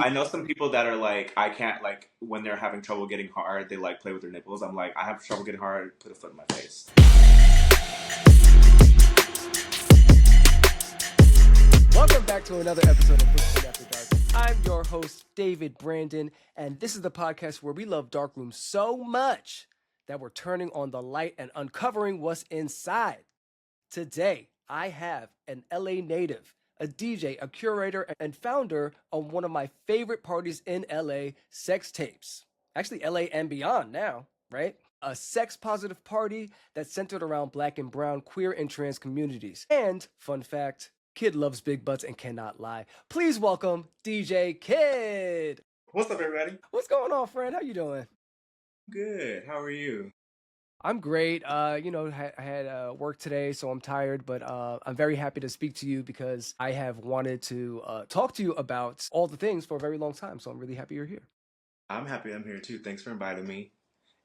I know some people that are like, I can't, like, when they're having trouble getting hard, they like play with their nipples. I'm like, I have trouble getting hard, put a foot in my face. Welcome back to another episode of Butch Queen After Dark. I'm your host, David Brandyn, and this is the podcast where we love dark rooms so much that we're turning on the light and uncovering what's inside. Today, I have an LA native, a DJ, a curator, and founder of one of my favorite parties in LA, Sex Tapes. Actually, LA and beyond now, right? A sex-positive party that's centered around Black and brown, queer, and trans communities. And, fun fact, Kid loves big butts and cannot lie. Please welcome DJ Kid. What's up, everybody? What's going on, friend? How you doing? Good. How are you? I'm great. I had work today, so I'm tired, but I'm very happy to speak to you because I have wanted to talk to you about all the things for a very long time. So I'm really happy you're here. I'm happy I'm here too. Thanks for inviting me.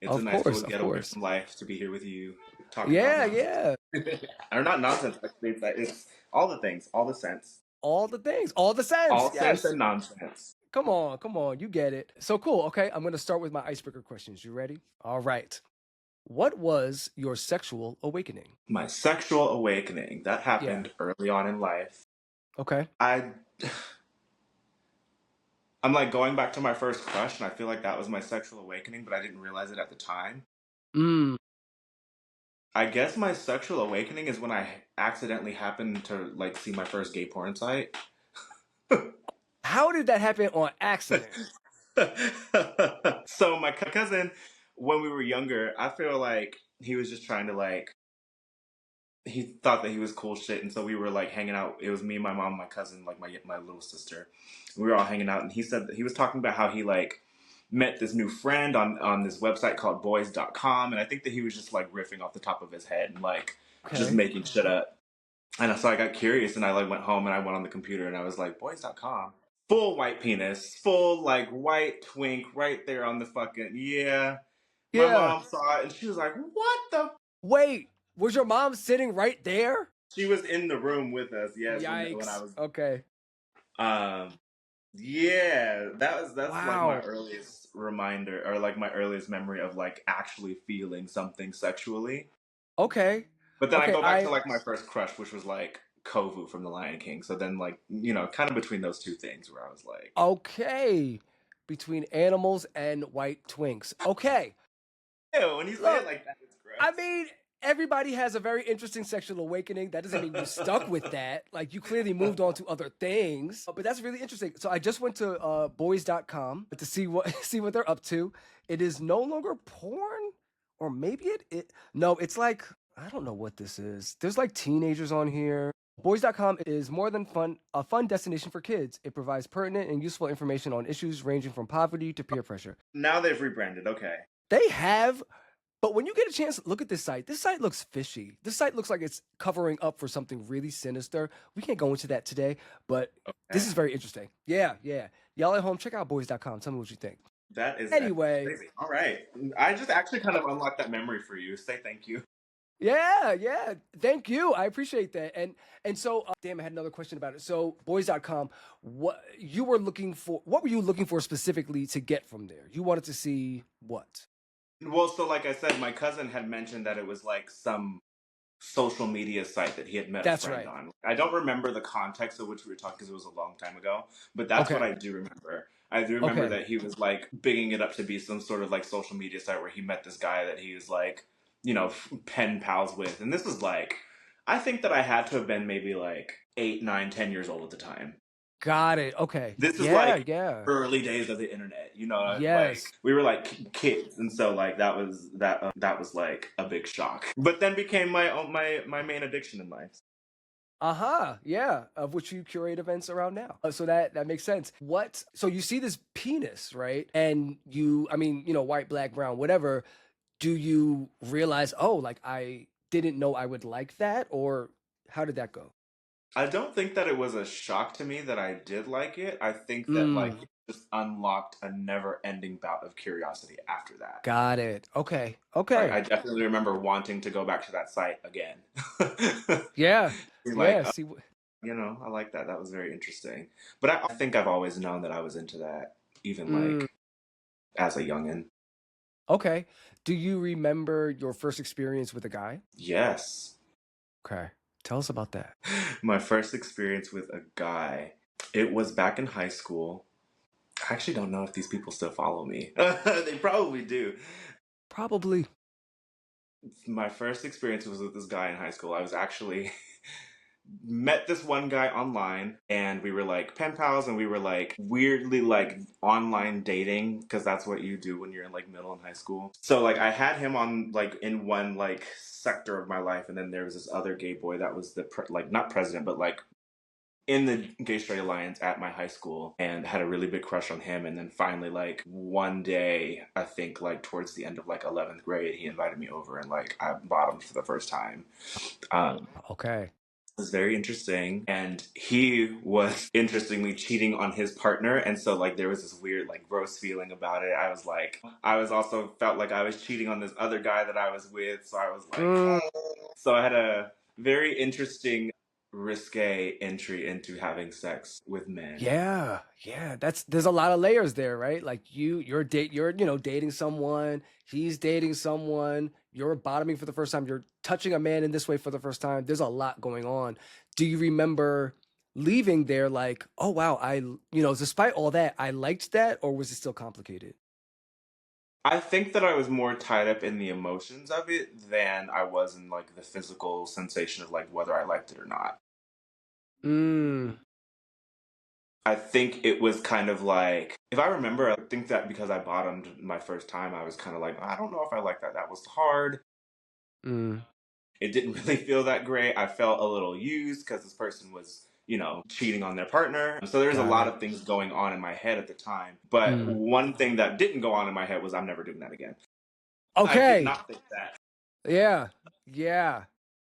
It's Of a nice course, little of getaway course. from life to be here with you, talking about Yeah, nonsense. yeah. Or not nonsense, actually. It's all the things, all the sense. All the things, all the sense. All sense Yes. and nonsense. Come on. You get it. So cool. Okay, I'm going to start with my icebreaker questions. You ready? All right. What was your sexual awakening? My sexual awakening, that Yeah. happened early on in life. Okay. I'm like going back to my first crush, and I feel like that was my sexual awakening, but I didn't realize it at the time. Mm. I guess my sexual awakening is when I accidentally happened to like see my first gay porn site. How did that happen on accident? So my cousin, when we were younger, I feel like he was just trying to like, he thought that he was cool shit, and so we were like hanging out. It was me, my mom, my cousin, like my little sister. We were all hanging out, and he said that he was talking about how he like met this new friend on this website called boys.com, and I think that he was just like riffing off the top of his head and like just making shit up. And so I got curious, and I like went home and I went on the computer and I was like, boys.com, full white penis, full like white twink right there on the fucking My Yeah. mom saw it and she was like, what the? Wait, was your mom sitting right there? She was in the room with us. Yes, Yikes. when I was Okay. Yeah, that's like Wow. my earliest reminder, or like my earliest memory of like actually feeling something sexually. Okay. But then I Okay, go back to like my first crush, which was like Kovu from The Lion King. So then like, kind of between those two things where I was like, Okay. Between animals and white twinks. Okay. ew, when you say it like that, it's gross. I mean, everybody has a very interesting sexual awakening. That doesn't mean you stuck with that. Like, you clearly moved on to other things. But that's really interesting. So I just went to boys.com to see what they're up to. It is no longer porn, or maybe no, it's like, I don't know what this is. There's like teenagers on here. Boys.com is more than a fun destination for kids. It provides pertinent and useful information on issues ranging from poverty to peer pressure. Now they've rebranded. Okay. They have, but when you get a chance, look at this site. This site looks fishy. This site looks like it's covering up for something really sinister. We can't go into that today, but this is very interesting. Yeah. Y'all at home, check out boys.com. Tell me what you think. That is Anyway. crazy. All right. I just actually kind of unlocked that memory for you. Say thank you. Yeah. Thank you. I appreciate that. And so, damn, I had another question about it. So, boys.com, what were you looking for specifically to get from there? You wanted to see what? Well, so like I said, my cousin had mentioned that it was like some social media site that he had met a friend on. I don't remember the context of which we were talking because it was a long time ago, but that's what I do remember. I do remember that he was like bigging it up to be some sort of like social media site where he met this guy that he was like, pen pals with. And this was like, I think that I had to have been maybe like 8, 9, 10 years old at the time. Got it. Okay. This is like early days of the internet, Yes. like we were like kids, and so like that was like a big shock. But then became my main addiction in life. Yeah, of which you curate events around now. So that makes sense. So you see this penis, right? And white, black, brown, whatever. Do you realize, like I didn't know I would like that, or how did that go? I don't think that it was a shock to me that I did like it. I think that like it just unlocked a never-ending bout of curiosity after that. Got it. Okay. I definitely remember wanting to go back to that site again. Yeah. Like, I like that. That was very interesting. But I think I've always known that I was into that, even Mm, like as a youngin. okay. Do you remember your first experience with a guy? Yes. Okay. Tell us about that. My first experience with a guy, it was back in high school. I actually don't know if these people still follow me. They probably do. Probably. My first experience was with this guy in high school. I was actually met this one guy online and we were like pen pals and we were like weirdly like online dating because that's what you do when you're in like middle and high school. So like I had him on like in one like sector of my life and then there was this other gay boy that was the like not president but like in the gay straight alliance at my high school and had a really big crush on him. And then finally like one day I think like towards the end of like 11th grade he invited me over and like I bottomed for the first time. Okay. It was very interesting and he was interestingly cheating on his partner and so like there was this weird like gross feeling about it. I was also felt like I was cheating on this other guy that I was with, so I was like Mm, so I had a very interesting risque entry into having sex with men. yeah. Yeah. There's a lot of layers there, right? Like you're dating someone, he's dating someone, you're bottoming for the first time, you're touching a man in this way for the first time. There's a lot going on. Do you remember leaving there like, oh wow, despite all that, I liked that, or was it still complicated? I think that I was more tied up in the emotions of it than I was in like the physical sensation of like whether I liked it or not. Mm, I think it was kind of like, if I remember, I think that because I bottomed my first time, I was kind of like, I don't know if I like that. That was hard. mm, It didn't really feel that great. I felt a little used because this person was, cheating on their partner. So there's a got lot it. of things going on in my head at the time. But Mm. one thing that didn't go on in my head was I'm never doing that again. I did Okay. not think that. Yeah. Yeah.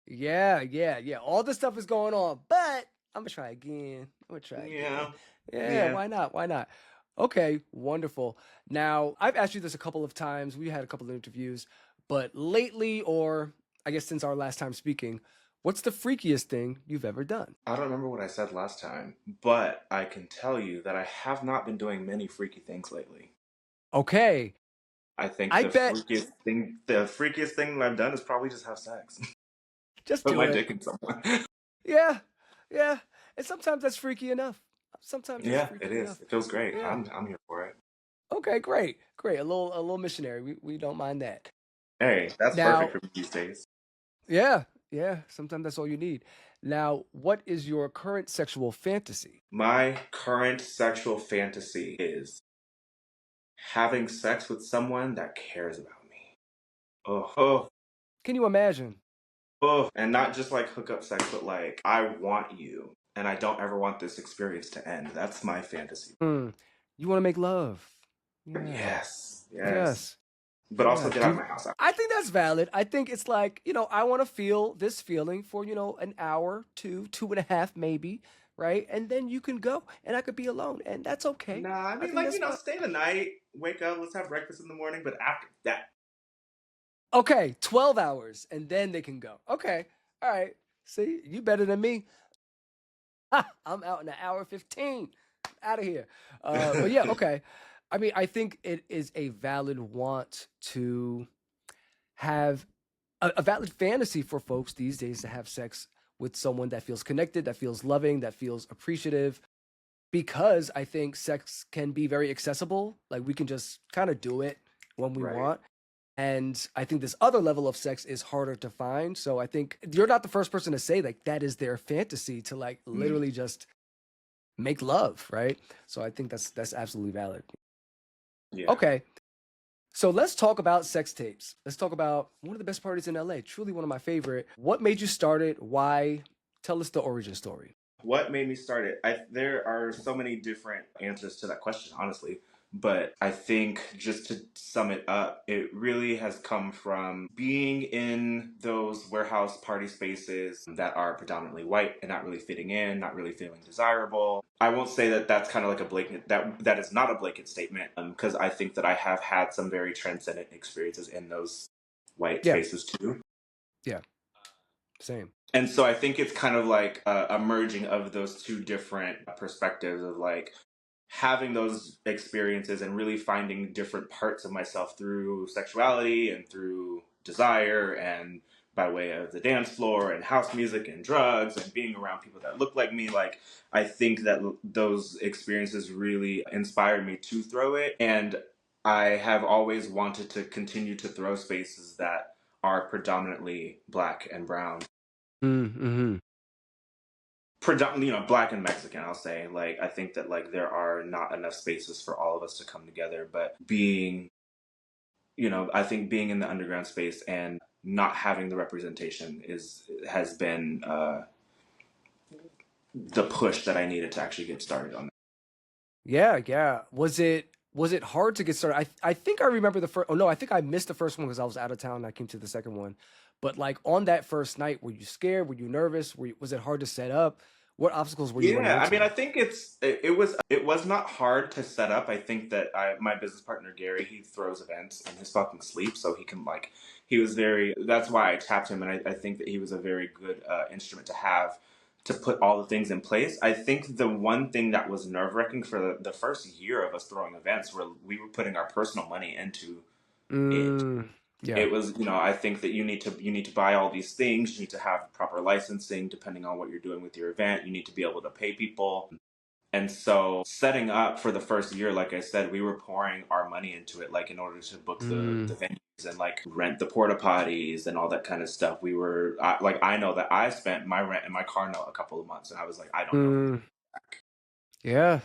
Yeah. All this stuff is going on, but I'm gonna try again. I'm gonna try again. Yeah. Yeah, Yeah. why not? Why not? Okay, wonderful. Now, I've asked you this a couple of times. We had a couple of interviews, but lately, or I guess since our last time speaking, what's the freakiest thing you've ever done? I don't remember what I said last time, but I can tell you that I have not been doing many freaky things lately. Okay, I think I bet the freakiest thing that I've done is probably just have sex. just Put do my it. dick in someone. Yeah, yeah. And sometimes that's freaky enough. Sometimes that's Yeah, it freaky is. enough. It feels great. Yeah. I'm here for it. Okay, great, great. A little missionary. We don't mind that. Hey, that's perfect Now, for me these days. yeah, yeah. Sometimes that's all you need. Now, what is your current sexual fantasy? My current sexual fantasy is having sex with someone that cares about me. Oh, oh, Can you imagine? oh. And not just like hookup sex, but like, I want you. And I don't ever want this experience to end. That's my fantasy. Mm, you want to make love? Yeah. Yes, yes. Yes. But also Yeah. get out of my house. I think that's valid. I think it's like, I want to feel this feeling for, an hour, 2.5 maybe, right? And then you can go and I could be alone and that's okay. Nah, I I mean, think like, that's fine. stay the night, wake up, let's have breakfast in the morning. But after that, Okay, 12 hours and then they can go. Okay. All right. See, you better than me. Ha, I'm out in an hour 15. Out of here. But yeah, okay. I mean, I think it is a valid want to have a valid fantasy for folks these days to have sex with someone that feels connected, that feels loving, that feels appreciative. Because I think sex can be very accessible. Like we can just kind of do it when we right. want. And I think this other level of sex is harder to find. So I think you're not the first person to say like that is their fantasy to like Mm, literally just make love, right? So I think that's absolutely valid. yeah. Okay. So let's talk about sex tapes. Let's talk about one of the best parties in LA, truly one of my favorite. What made you start it? Why? Tell us the origin story. What made me start it? There are so many different answers to that question, honestly. But I think just to sum it up, it really has come from being in those warehouse party spaces that are predominantly white and not really fitting in, not really feeling desirable. I won't say that that's kind of like a blanket, that is not a blanket statement, because I think that I have had some very transcendent experiences in those white Yeah, spaces too. yeah, same. And so I think it's kind of like a merging of those two different perspectives of like having those experiences and really finding different parts of myself through sexuality and through desire and by way of the dance floor and house music and drugs and being around people that look like me. Like, I think that those experiences really inspired me to throw it. And I have always wanted to continue to throw spaces that are predominantly black and brown. Mm-hmm. Predominantly, black and Mexican, I'll say. Like, I think that like there are not enough spaces for all of us to come together, but I think being in the underground space and not having the representation has been the push that I needed to actually get started on that. Yeah. Was it hard to get started? I think I remember the first. Oh no, I think I missed the first one because I was out of town. I came to the second one, but like on that first night, were you scared? Were you nervous? Was it hard to set up? What obstacles were you running Yeah, I mean, into? I think it was not hard to set up. I think that my business partner Gary, he throws events in his fucking sleep, so he can like he was very. That's why I tapped him, and I think that he was a very good instrument to have to put all the things in place. I think the one thing that was nerve wracking for the first year of us throwing events, where we were putting our personal money into it. Mm, yeah. It was, I think that you need to buy all these things. You need to have proper licensing depending on what you're doing with your event. You need to be able to pay people. And so setting up for the first year, like I said, we were pouring our money into it, like in order to book the Mm, venues and like rent the porta potties and all that kind of stuff. I know that I spent my rent and my car note a couple of months, and I was like, I don't know if I'm mm, yeah.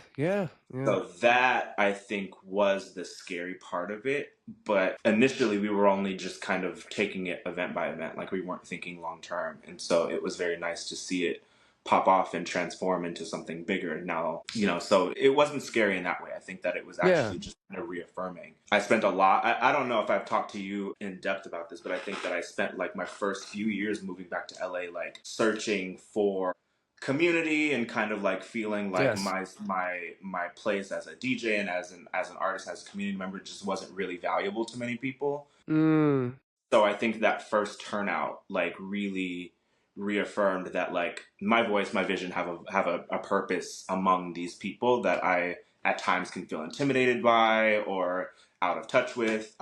So that I think was the scary part of it. But initially we were only just kind of taking it event by event. Like, we weren't thinking long term. And so it was very nice to see it pop off and transform into something bigger now, so it wasn't scary in that way. I think that it was Yeah. actually just kind of reaffirming. I spent a lot, I don't know if I've talked to you in depth about this, but I think that I spent like my first few years moving back to LA, like searching for community and kind of like feeling like Yes. my place as a DJ and as an artist, as a community member, just wasn't really valuable to many people. Mm, So I think that first turnout like really reaffirmed that like my voice, my vision have a purpose among these people that I at times can feel intimidated by or out of touch with.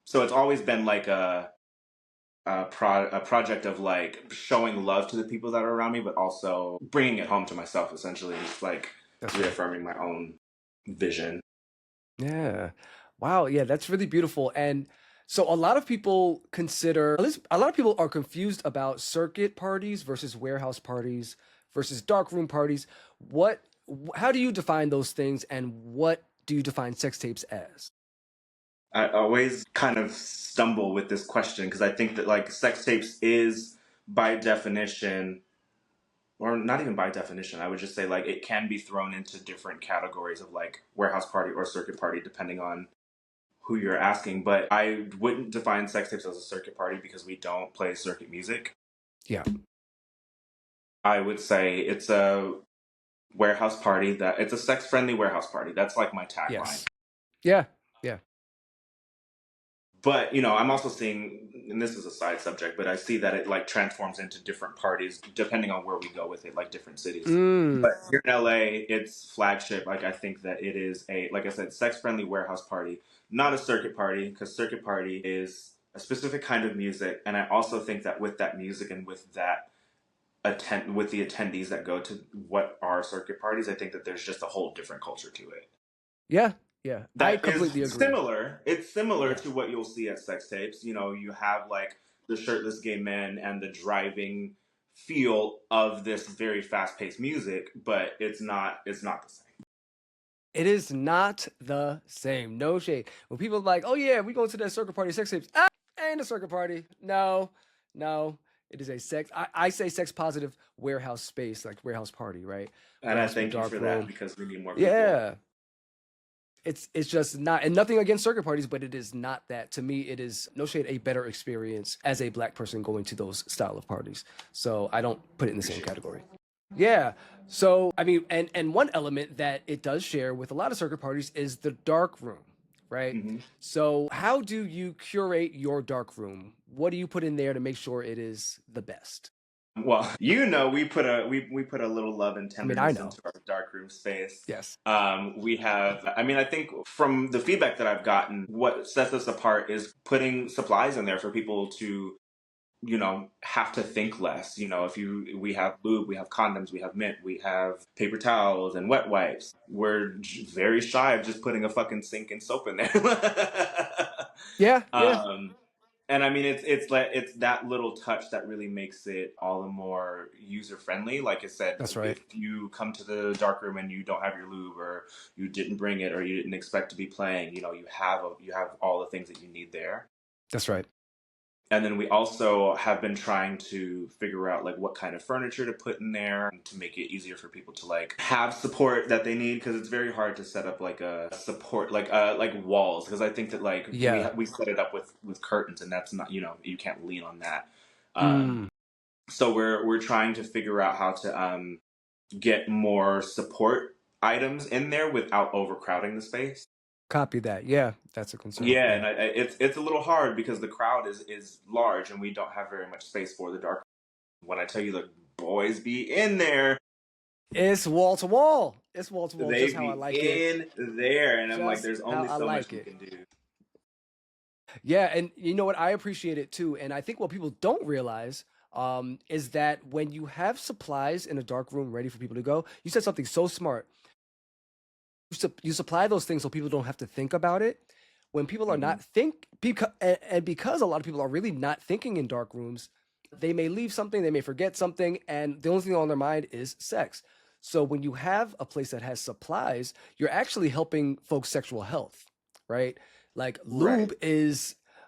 So it's always been like a project of like showing love to the people that are around me, but also bringing it home to myself, essentially, just like that's right. reaffirming my own vision. Yeah. Wow. Yeah, that's really beautiful. And so a lot of people consider, at least a lot of people are confused about circuit parties versus warehouse parties versus darkroom parties. How do you define those things, and what do you define sex tapes as? I always kind of stumble with this question because I think that like sex tapes is by definition, or not even by definition, I would just say like it can be thrown into different categories of like warehouse party or circuit party depending on who you're asking. But I wouldn't define sex tapes as a circuit party because we don't play circuit music. Yeah. I would say it's a warehouse party, that it's a sex friendly warehouse party. That's like my tagline. Yes. Yeah. Yeah. But I'm also seeing, and this is a side subject, but I see that it like transforms into different parties depending on where we go with it, like different cities. Mm, But here in LA, it's flagship. Like, I think that it is a, like I said, sex friendly warehouse party, not a circuit party, because circuit party is a specific kind of music. And I also think that with that music and with that with the attendees that go to what are circuit parties, I think that there's just a whole different culture to it. yeah. Yeah. I That is completely agree. similar. It's similar Yeah. to what you'll see at sex tapes. You have like the shirtless gay men and the driving feel of this very fast-paced music, but it's not the same. It is not the same. No shade. When people are like, oh yeah, we go to that circuit party, sex tapes. Ain't a circuit party. No. It is a I say sex positive warehouse space, like warehouse party, right? And I Warehouse with thank you dark for that room. because we need more people. Yeah. It's just not, and nothing against circuit parties, but it is not that. To me, it is no shade a better experience as a Black person going to those style of parties. So I don't put it in the same category. Yeah. So I mean, and one element that it does share with a lot of circuit parties is the dark room, right? Hmm. So how do you curate your dark room? What do you put in there to make sure it is the best? Well, you know, we put a little love and I mean, I tenderness know. into our darkroom space. Yes. We have, I mean, I think from the feedback that I've gotten, what sets us apart is putting supplies in there for people to, have to think less. We have lube, we have condoms, we have mint, we have paper towels and wet wipes. We're very shy of just putting a fucking sink and soap in there. Yeah, yeah. um, and I mean, it's that little touch that really makes it all the more user friendly. Like I said, That's right. if you come to the dark room and you don't have your lube, or you didn't bring it, or you didn't expect to be playing, you have all the things that you need there. That's right. And then we also have been trying to figure out like what kind of furniture to put in there to make it easier for people to like have support that they need, because it's very hard to set up like a support like walls, because I think that like Yeah. we set it up with curtains, and that's not, you can't lean on that. Mm. So we're trying to figure out how to get more support items in there without overcrowding the space. Copy that. Yeah, that's a concern. Yeah, Yeah. and it's a little hard because the crowd is large and we don't have very much space for the dark. When I tell you the boys be in there, It's wall to wall. It's wall to wall. they Just how I be like it. in there, and I'm like, Just there's how only I so much like we it. can do. Yeah, and you know what? I appreciate it too. And I think what people don't realize is that when you have supplies in a dark room ready for people to go, you said something so smart. You supply those things so people don't have to think about it. When people are not because a lot of people are really not thinking in dark rooms, they may leave something, they may forget something, and the only thing on their mind is sex. So when you have a place that has supplies, you're actually helping folks' sexual health, right? Like Right,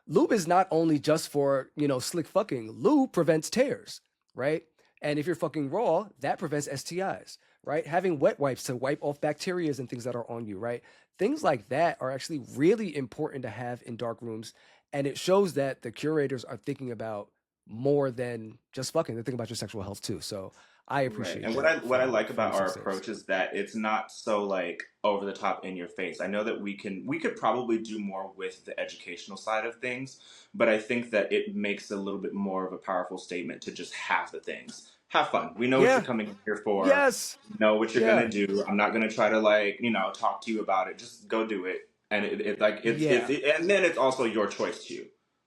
lube is not only just for, slick fucking. Lube prevents tears, right? And if you're fucking raw, that prevents STIs, right? Having wet wipes to wipe off bacteria and things that are on you, right? Things like that are actually really important to have in dark rooms. And it shows that the curators are thinking about more than just fucking. They're thinking about your sexual health too. So I right. appreciate And that what I like from about you our sex tapes. approach is that it's not so like over the top in your face. I know that we could probably do more with the educational side of things, but I think that it makes a little bit more of a powerful statement to just have the things. Have fun. We know what you're Yeah. coming here for. Yes. Know what you're gonna Yeah. do. I'm not gonna try to like, talk to you about it. Just go do it. And it like Yeah. and then it's also your choice too.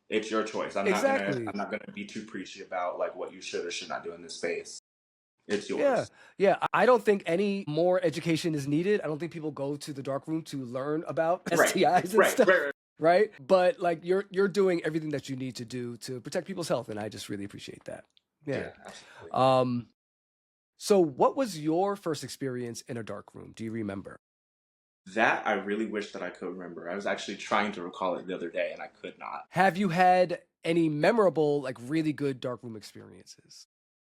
It's your choice. Exactly. I'm not gonna be too preachy about like what you should or should not do in this space. It's Yeah. yours. Yeah. I don't think any more education is needed. I don't think people go to the dark room to learn about Right. STIs and Right. stuff. Right. Right. But like you're doing everything that you need to do to protect people's health. And I just really appreciate that. Yeah. Yeah, absolutely. So what was your first experience in a dark room? Do you remember? That I really wish that I could remember. I was actually trying to recall it the other day and I could not. Have you had any memorable, like really good dark room experiences?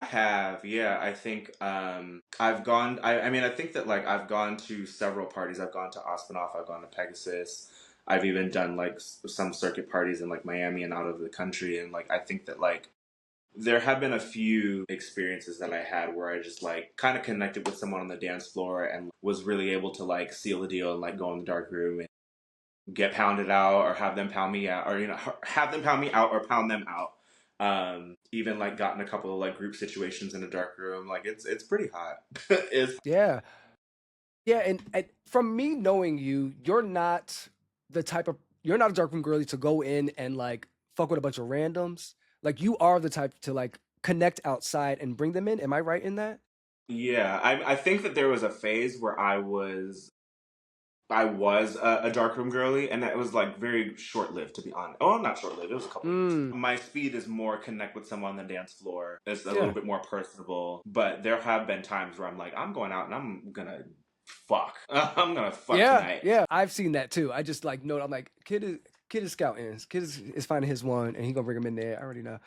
I have, yeah. I think I've gone I mean I think that like I've gone to several parties. I've gone to Ospinoff, I've gone to Pegasus. I've even done like some circuit parties in like Miami and out of the country, and like I think that like there have been a few experiences that I had where I just like kind of connected with someone on the dance floor and was really able to like seal the deal and like go in the dark room and get pounded out, or have them pound me out, or have them pound me out or pound them out. Even like gotten a couple of like group situations in a dark room. Like it's pretty hot. It's Yeah. Yeah, and from me knowing you, you're not a darkroom girly to go in and like fuck with a bunch of randoms. Like you are the type to like connect outside and bring them in. Am I right in that? yeah. I think that there was a phase where I was a darkroom girly, and that was like very short lived, to be honest. Oh, not short lived. It was a couple of years. Mm. My speed is more connect with someone on the dance floor. It's a little Yeah. bit more personable. But there have been times where I'm like, I'm going out and I'm gonna fuck. I'm gonna fuck Yeah, tonight. yeah. I've seen that too. I just like know I'm like, kid is scouting. Kid is finding his one and he gonna bring him in there. I already know.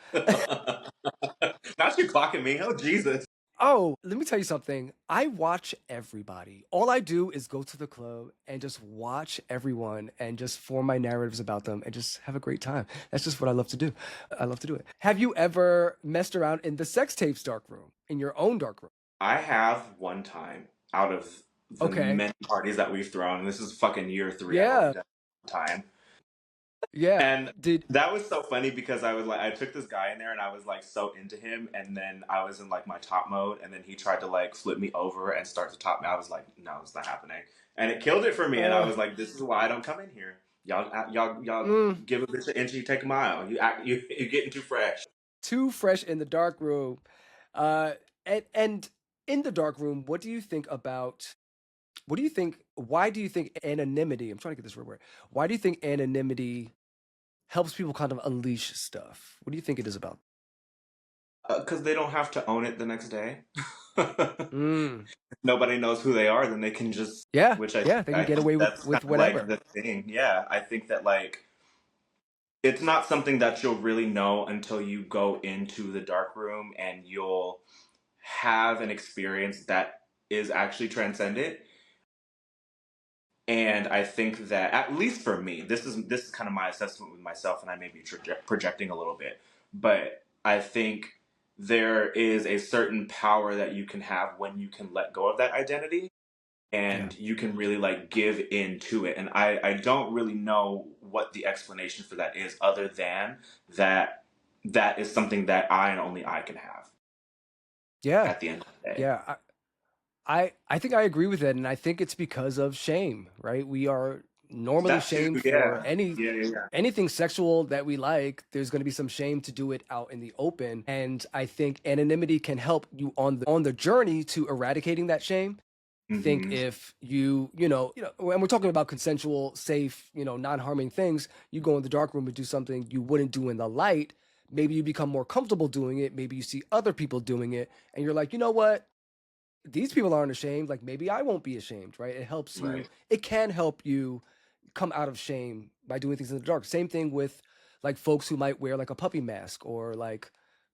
Not you clocking me. Oh Jesus. Oh, let me tell you something. I watch everybody. All I do is go to the club and just watch everyone and just form my narratives about them and just have a great time. That's just what I love to do. I love to do it. Have you ever messed around in the sex tapes dark room, in your own dark room? I have one time out of the Okay. many parties that we've thrown. This is fucking year 3. I've Yeah. only done one time. Yeah. And Did that was so funny because I was like, I took this guy in there and I was like so into him, and then I was in like my top mode, and then he tried to like flip me over and start to top me. I was like, no, it's not happening, and it killed it for me. And I uh was like, this is why I don't come in here. Y'all mm, give a bitch an inch, you take a mile. You're getting too fresh. too fresh in the dark room. Uh and in the dark room, why do you think anonymity, I'm trying to get this right word. Why do you think anonymity helps people kind of unleash stuff? What do you think it is about? Because they don't have to own it the next day. Mm. Nobody knows who they are, then they can just, Yeah, which yeah, they can I get think away with that's kind with of like whatever. the thing. Yeah, I think that like it's not something that you'll really know until you go into the dark room and you'll have an experience that is actually transcendent. And I think that, at least for me, this is kind of my assessment with myself, and I may be projecting a little bit, but I think there is a certain power that you can have when you can let go of that identity Yeah. and you can really like give into it. And I don't really know what the explanation for that is, other than that that is something that I and only I can have Yeah. at the end of the day. Yeah. I think I agree with it, and I think it's because of shame, right? We are normally That too, shamed for yeah. Yeah, yeah, yeah. anything sexual that we like. There's going to be some shame to do it out in the open, and I think anonymity can help you on the journey to eradicating that shame. Think Mm-hmm. if when we're talking about consensual, safe, non-harming things, you go in the dark room and do something you wouldn't do in the light. Maybe you become more comfortable doing it. Maybe you see other people doing it, and you're like, you know what? These people aren't ashamed. Like maybe I won't be ashamed, right? Right. It can help you come out of shame by doing things in the dark. Same thing with like folks who might wear like a puppy mask or like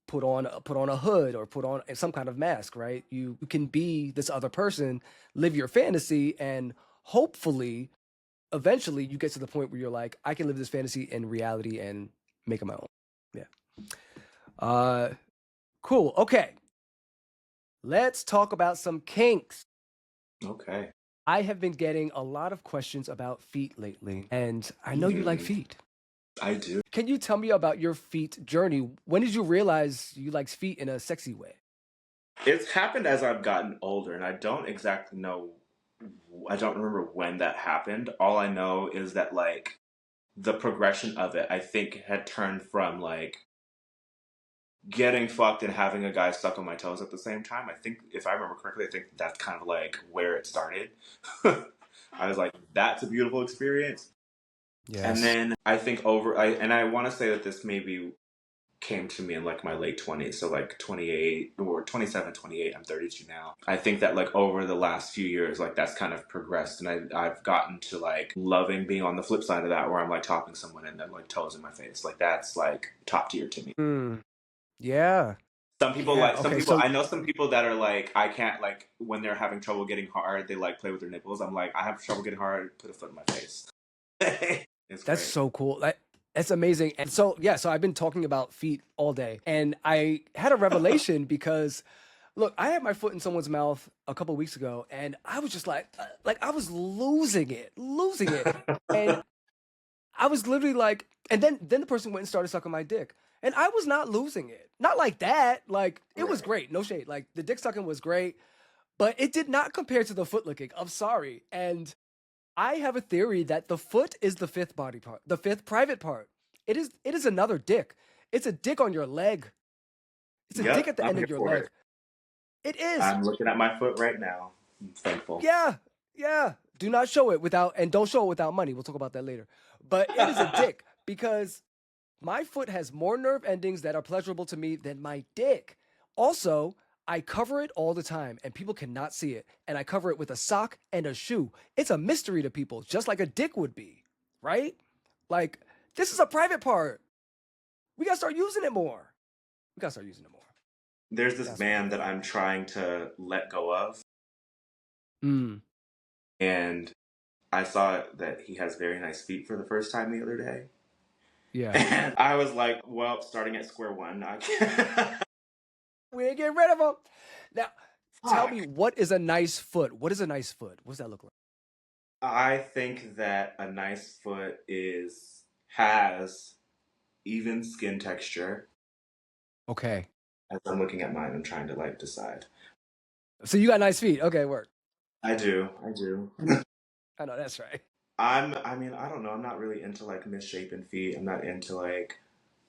put on a hood or put on some kind of mask, right? You can be this other person, live your fantasy, and hopefully eventually you get to the point where you're like, I can live this fantasy in reality and make it my own. Yeah. Uh cool. Okay. Let's talk about some kinks. Okay. I have been getting a lot of questions about feet lately, and I know you like Mm, feet. I do. Can you tell me about your feet journey? When did you realize you like feet in a sexy way? It's happened as I've gotten older, and I don't exactly know. I don't remember when that happened. All I know is that like the progression of it, I think, had turned from like getting fucked and having a guy suck on my toes at the same time. I think, if I remember correctly, I think that's kind of like where it started. I was like, that's a beautiful experience. And Yes. then I think I want to say that this maybe came to me in like my late 20s, so like 28 or 27, 28. I'm 32 now. I think that like over the last few years, like that's kind of progressed, and I've gotten to like loving being on the flip side of that, where I'm like topping someone and then like toes in my face. Like that's like top tier to me. Hmm. Yeah. Yeah. Some Okay. people, So I know some people that are like, I can't, like when they're having trouble getting hard, they like play with their nipples. I'm like, I have trouble getting hard, put a foot in my face. It's that's great. so cool. That's amazing. And so yeah. So I've been talking about feet all day, and I had a revelation because look, I had my foot in someone's mouth a couple weeks ago, and I was just like I was losing it, and I was literally like, and then the person went and started sucking my dick, and I was not losing it, not like that. Like it was Right. great, no shade. Like the dick sucking was great, but it did not compare to the foot licking. I'm sorry, and I have a theory that the foot is the fifth body part, the fifth private part. It is another dick. It's a dick on your leg. It's a dick Yep, at the I'm end here of your for leg. it. It is. I'm looking at my foot right now. I'm thankful. Yeah, yeah. Do not show it without, and don't show it without money. We'll talk about that later. But it is a dick because my foot has more nerve endings that are pleasurable to me than my dick. Also, I cover it all the time and people cannot see it. And I cover it with a sock and a shoe. It's a mystery to people, just like a dick would be, right? Like, this is a private part. We gotta start using it more. We gotta start using it more. There's this That's what man it that is. I'm trying to let go of, Mm, and I saw that he has very nice feet for the first time the other day. yeah. And I was like, well, starting at square one. I can't. We ain't getting rid of them. Now, tell me, Fuck. what is a nice foot? What is a nice foot? What does that look like? I think that a nice foot is has even skin texture. Okay. As I'm looking at mine, I'm trying to like decide. So you got nice feet. Okay, work. I do. I do. I know that's right. I mean, I don't know. I'm not really into like misshapen feet. I'm not into like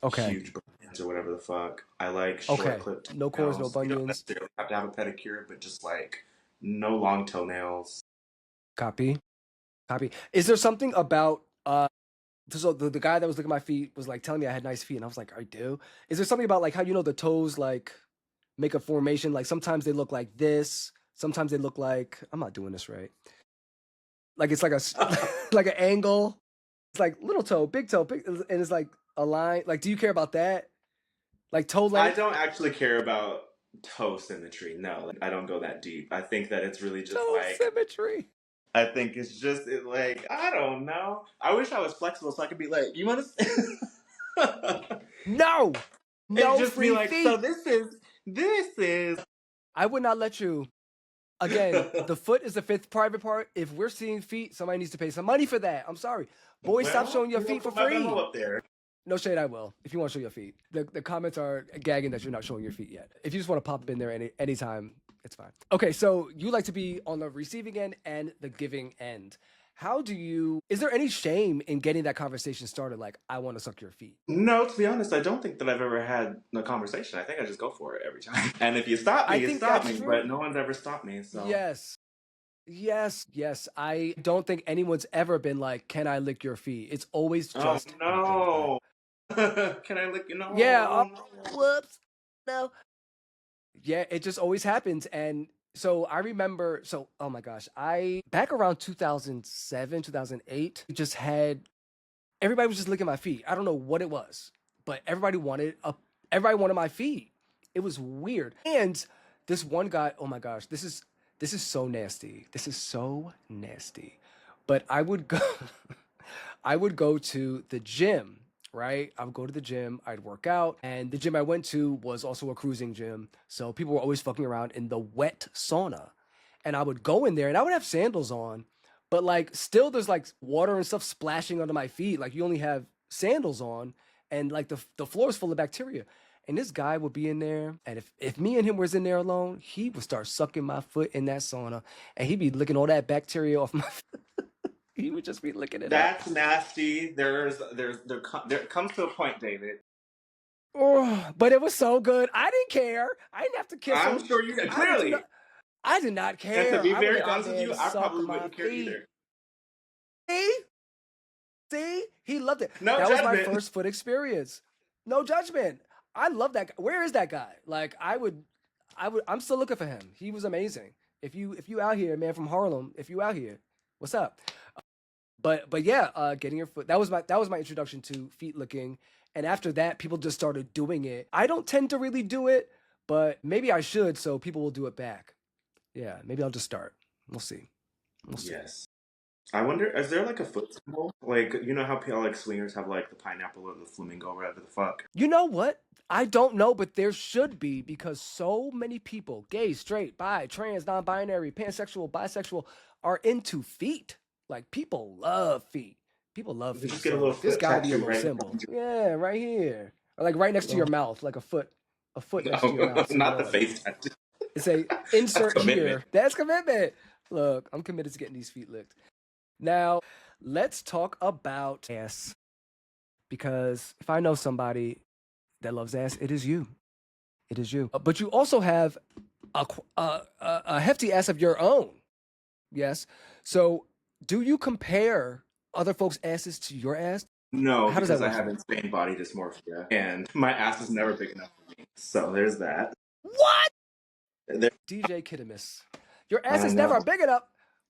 Okay. huge brands or whatever the fuck. I like short Okay. clipped No cords, no toenails. You don't bunions. necessarily have to have a pedicure, but just like no long toenails. Copy. Copy. Is there something about so the guy that was looking at my feet was like telling me I had nice feet, and I was like, I do. Is there something about like how the toes like make a formation? Like sometimes they look like this, sometimes they look like I'm not doing this right. Like it's like a like an angle. It's like little toe, big toe, big, and it's like a line. Like, do you care about that? Like toe I length? don't actually care about toe symmetry. No, like, I don't go that deep. I think that it's really just Toe like symmetry. I think it's just like I don't know. I wish I was flexible so I could be like, you want to? No, And no just be free like, so feet. this is. I would not let you. Again, the foot is the fifth private part. If we're seeing feet, somebody needs to pay some money for that. I'm sorry. Boys, stop Well, showing your I'm gonna feet for put my free. Venmo up there. No shade, I will. If you want to show your feet. The comments are gagging that you're not showing your feet yet. If you just want to pop in there anytime, it's fine. Okay, so you like to be on the receiving end and the giving end. Is there any shame in getting that conversation started? Like, I want to suck your feet. No, to be honest, I don't think that I've ever had a conversation. I think I just go for it every time. And if you stop me, I you think stop that's me. true. But no one's ever stopped me. So. Yes. Yes, yes. I don't think anyone's ever been like, "Can I lick your feet?" It's always Oh just happened. Like, no! Can I lick you? yeah, No, no. whoops. No. Yeah, it just always happens. And so I remember, oh my gosh, back around 2007, 2008, just had everybody was just licking my feet. I don't know what it was, but everybody wanted my feet. It was weird. And this one guy, oh my gosh, this is so nasty. This is so nasty. But I would go I would go to the gym, right? I would go to the gym, I'd work out, and the gym I went to was also a cruising gym. So people were always fucking around in the wet sauna. And I would go in there and I would have sandals on, but like still there's like water and stuff splashing under my feet. Like you only have sandals on and like the floor is full of bacteria. And this guy would be in there, and if me and him was in there alone, he would start sucking my foot in that sauna, and he'd be licking all that bacteria off my he would just be licking it up. That's nasty. There comes to a point, David. Oh, but it was so good. I didn't care. I didn't have to kiss I'm him. sure you did. I would do not. Clearly. I did not And to care. be I would very let that honest with man you, I suck probably my wouldn't care feet. either. See? See? He loved it. No That was my judgment. first foot experience. No judgment. I love that guy. Where is that guy? Like I'm still looking for him. He was amazing. If you out here, man from Harlem, if you out here, what's up? But yeah, getting your foot. That was my introduction to feet licking. And after that, people just started doing it. I don't tend to really do it, but maybe I should, so people will do it back. Yeah, maybe I'll just start. We'll see. We'll see. Yes. I wonder, is there like a foot symbol? Like, you know how people like swingers have like the pineapple or the flamingo, whatever the fuck? You know what? I don't know, but there should be because so many people, gay, straight, bi, trans, non-binary, pansexual, bisexual, are into feet. Like people love feet. People love You could feet. just get a So little there's foot got to be a tattoo little right symbol. behind Yeah, right here, or like right next to your mouth, like a foot next to your No, mouth. So you not know, the like face tattoo. it's a That's insert commitment. here. That's commitment. Look, I'm committed to getting these feet licked. Now, let's talk about ass because if I know somebody that loves ass, it is you. It is you. But you also have a hefty ass of your own. Yes. So, do you compare other folks' asses to your ass? No, How does that because I work for have you? insane body dysmorphia, and my ass is never big enough for me. So there's that. What? There, DJ Kiddamus. Your ass I is know. never big enough.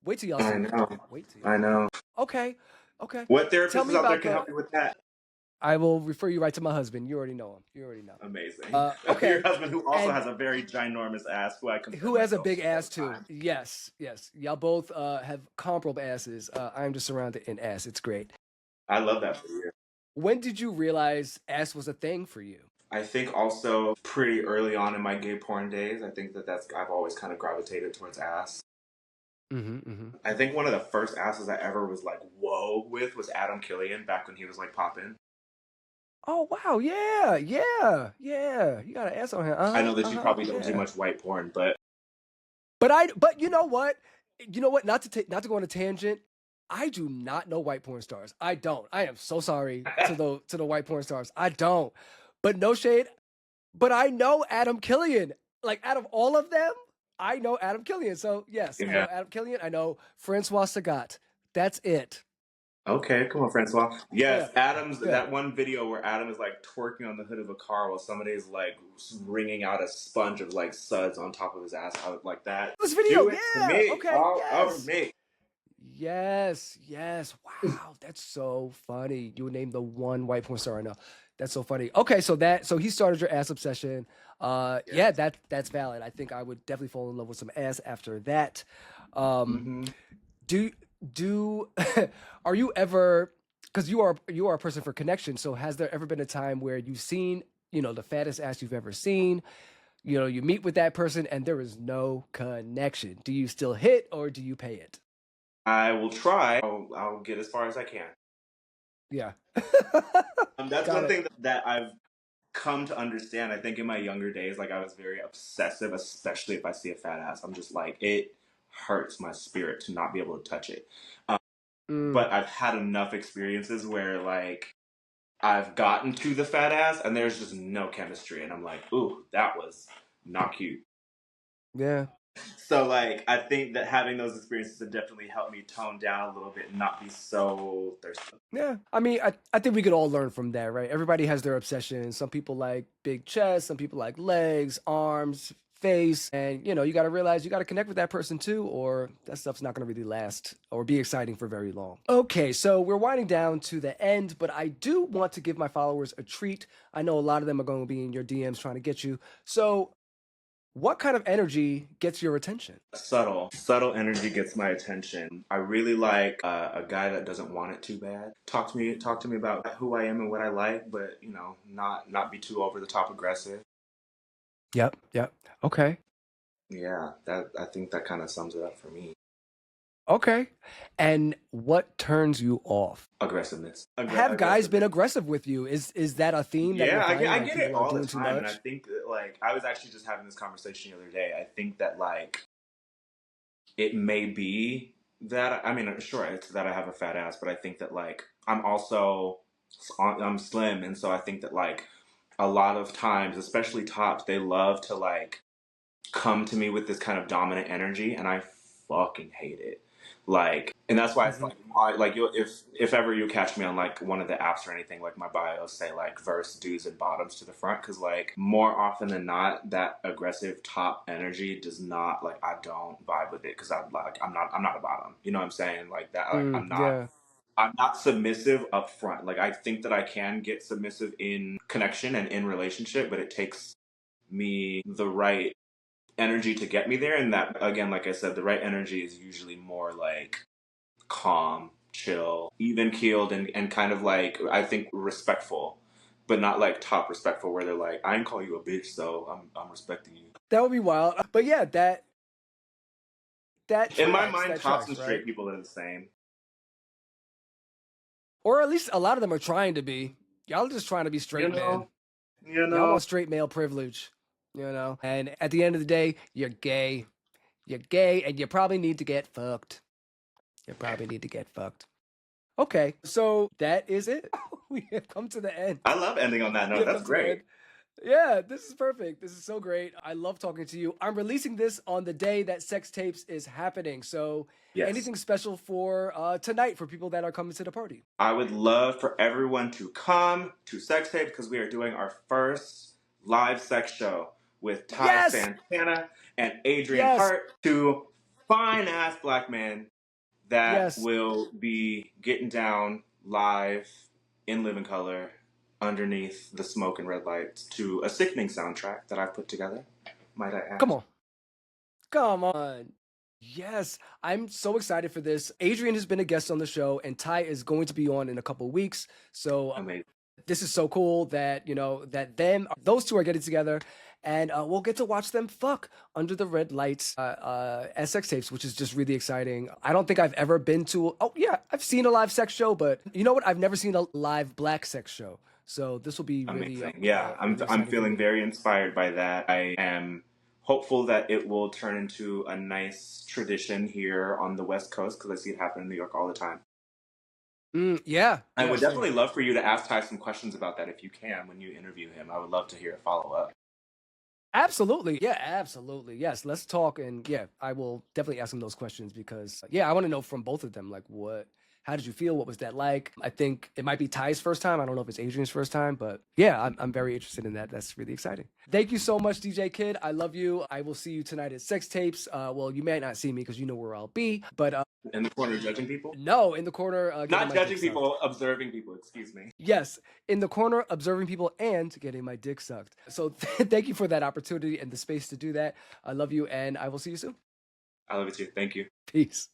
Wait till y'all see I it. know. Wait till y'all. I know. Okay. Okay. What Tell therapist me is out there about can help you with that? I will refer you right to my husband. You already know him. You already know. Amazing. Okay. Your husband, who also And has a very ginormous ass, who I compare who has a myself big to all ass the too? time. Yes, yes. Y'all both have comparable asses. I'm just surrounded in ass. It's great. I love that for you. When did you realize ass was a thing for you? I think also pretty early on in my gay porn days, I think that I've always kind of gravitated towards ass. I think one of the first asses I ever was like, whoa, with was Adam Killian back when he was like popping. Oh wow, yeah, yeah, yeah. You got an ass on him. I know that you probably don't do Yeah. much white porn, but But you know what? You know what? Not to go on a tangent. I do not know white porn stars. I don't. I am so sorry to the white porn stars. I don't. But no shade. But I know Adam Killian. Like out of all of them, I know Adam Killian. So yes, I yeah. know Adam Killian. I know Francois Sagat. That's it. Okay, come on, Francois. Yes, Yeah. Adam's Yeah. that one video where Adam is like twerking on the hood of a car while somebody is like wringing out a sponge of like suds on top of his ass. I was like that. This video. Do it to Yeah. me, Okay. all over Yes. me. Yes, yes. Wow, that's so funny. You would name the one white porn star I know. That's so funny. Okay, so he started your ass obsession. Yeah, Yes. that's valid. I think I would definitely fall in love with some ass after that. Um, Mm-hmm. do do are you ever, because you are a person for connection, so has there ever been a time where you've seen, the fattest ass you've ever seen? You meet with that person and there is no connection. Do you still hit or do you pay it? I will try. I'll get as far as I can. Yeah. That's Got one it. thing that I've come to understand. I think in my younger days, like I was very obsessive, especially if I see a fat ass. I'm just like, it hurts my spirit to not be able to touch it. Mm, But I've had enough experiences where like I've gotten to the fat ass and there's just no chemistry, and I'm like, ooh, that was not cute. yeah. So like, I think that having those experiences have definitely helped me tone down a little bit and not be so thirsty. Yeah. I mean, I think we could all learn from that, right? Everybody has their obsessions. Some people like big chest, some people like legs, arms, face. And, you got to realize you got to connect with that person too, or that stuff's not going to really last or be exciting for very long. Okay, so we're winding down to the end, but I do want to give my followers a treat. I know a lot of them are going to be in your DMs trying to get you. So, what kind of energy gets your attention? Subtle energy gets my attention. I really like a guy that doesn't want it too bad. Talk to me about who I am and what I like, but not be too over the top aggressive. Yep, yep. Okay. Yeah, that I think that kind of sums it up for me. Okay. And what turns you off? Aggressiveness. Have guys been Aggressiveness. aggressive with you? Is that a theme that you're Yeah, finding? I Like get it people are all the doing too time, and I much? think that like I was actually just having this conversation the other day. I think that like it may be that I mean, sure, it's that I have a fat ass, but I think that like I'm slim, and so I think that like a lot of times, especially tops, they love to like come to me with this kind of dominant energy, and I fucking hate it. Like, and that's why it's Hmm. like, you if ever you catch me on like one of the apps or anything, like my bios say like verse dudes and bottoms to the front, because like more often than not, that aggressive top energy does not like I don't vibe with it because I'm not a bottom. You know what I'm saying? Like that, like Yeah. I'm not submissive up front. Like I think that I can get submissive in connection and in relationship, but it takes me the right energy to get me there. And that, again, like I said, the right energy is usually more like calm, chill, even keeled, and kind of like, I think, respectful, but not like top respectful where they're like, I ain't call you a bitch, so I'm respecting you. That would be wild. But yeah, that In my tracks. mind, That tops tracks, and right? straight people are the same. Or at least a lot of them are trying to be. Y'all are just trying to be You straight, man. know? You Y'all know? want straight male privilege, And at the end of the day, you're gay. You're gay, and you probably need to get fucked. You probably need to get fucked. Okay, so that is it. We have come to the end. I love ending on that We note. have That's come to the great. end. Yeah, this is perfect. This is so great. I love talking to you. I'm releasing this on the day that Sex Tapes is happening. So, Yes. anything special for tonight for people that are coming to the party? I would love for everyone to come to Sex Tape because we are doing our first live sex show with Ty Yes, Santana and Adrian yes, Hart, two fine ass black men that yes. will be getting down live in living color underneath the smoke and red lights to a sickening soundtrack that I've put together, might I Come add. on, come on. Yes, I'm so excited for this. Adrian has been a guest on the show, and Ty is going to be on in a couple weeks. So Amazing. this is so cool that those two are getting together, and we'll get to watch them fuck under the red lights as sex tapes, which is just really exciting. I don't think I've ever been to. Oh yeah, I've seen a live sex show, but you know what? I've never seen a live black sex show. So this will be really amazing. Yeah, I'm feeling very inspired by that. I am hopeful that it will turn into a nice tradition here on the West Coast because I see it happen in New York all the time. Yeah, I would same. definitely love for you to ask Ty some questions about that if you can when you interview him. I would love to hear a follow up. Absolutely. Yeah, absolutely. Yes, let's talk. And yeah, I will definitely ask him those questions because, yeah, I want to know from both of them, like, how did you feel? What was that like? I think it might be Ty's first time. I don't know if it's Adrian's first time, but yeah, I'm very interested in that. That's really exciting. Thank you so much, DJ Kid. I love you. I will see you tonight at Sex Tapes. Well, you may not see me because you know where I'll be, but in the corner judging people? No, in the corner. Not judging people, observing people, excuse me. Yes, in the corner, observing people and getting my dick sucked. So thank you for that opportunity and the space to do that. I love you, and I will see you soon. I love you too. Thank you. Peace.